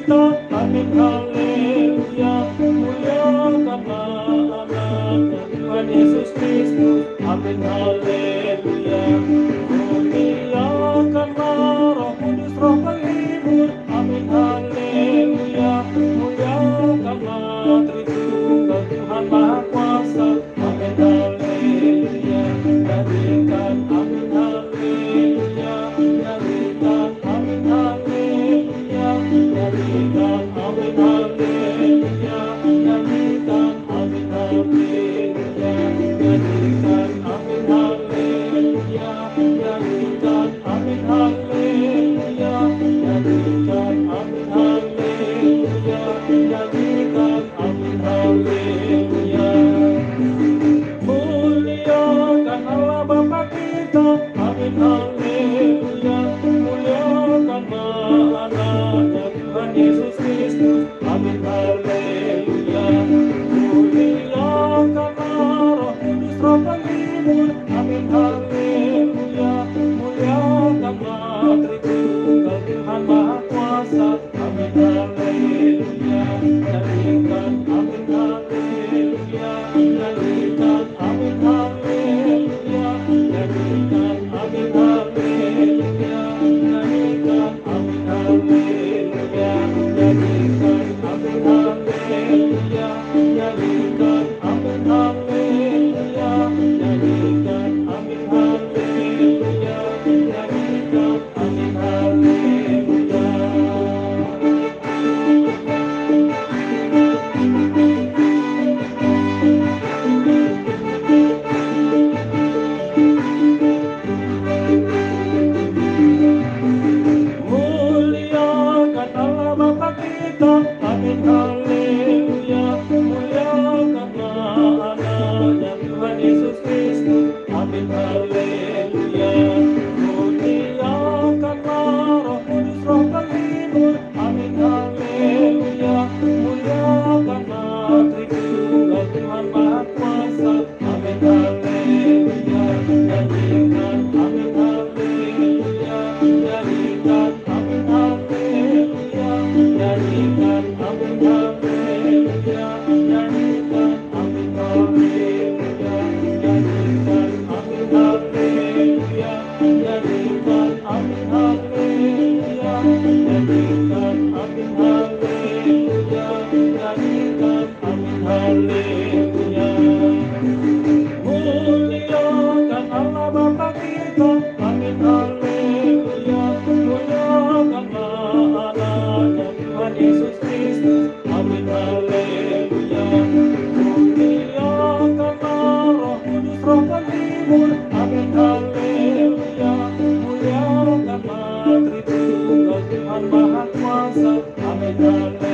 kita, amin haleluya. Muliakanlah anaknya Tuhan Yesus Kristus, amin haleluya. Muliakanlah Roh Kudus, Roh penghibur, amin haleluya. Muliakanlah Tritunggal Tuhan Maha Kuasa, amin haleluya. Nyanyikan amin haleluya, nyanyikan amin haleluya, nyanyikan amin haleluya, nyanyikan amin haleluya, nyanyikan amin haleluya, nyanyikan amin haleluya, nyanyikan amin haleluya, nyanyikan amin haleluya. Muliakan Allah Bapa kita, amin haleluya. Muliakanlah anaknya Tuhan Yesus Kristus, amin haleluya. Muliakanlah Roh Kudus, Roh penghibur, amin haleluya. Muliakanlah Tritunggal Tuhan Maha Kuasa, amin haleluya. Nyanyikan amin haleluya, nyanyikan amin haleluya, nyanyikan amin haleluya, nyanyikan amin haleluya, nyanyikan amin haleluya, nyanyikan amin haleluya, nyanyikan amin haleluya, nyanyikan amin haleluya. Muliakan Allah Bapa kita, amin haleluya. Muliakanlah anaknya Tuhan Yesus Kristus, amin haleluya. Muliakanlah Roh Kudus, Roh penghibur, amin haleluya. Muliakanlah Tritunggal Tuhan Maha Kuasa, amin haleluya. Nyanyikan amin haleluya, nyanyikan amin haleluya, nyanyikan amin haleluya, nyanyikan amin haleluya, nyanyikan amin haleluya, nyanyikan amin haleluya, nyanyikan amin haleluya, nyanyikan amin haleluya. Muliakan Allah Bapa kita, amin haleluya. Muliakanlah anaknya Tuhan Yesus Kristus, amin haleluya. Muliakanlah Roh Kudus, Roh penghibur, amin haleluya. Muliakanlah Tritunggal Tuhan Maha Kuasa, amin haleluya.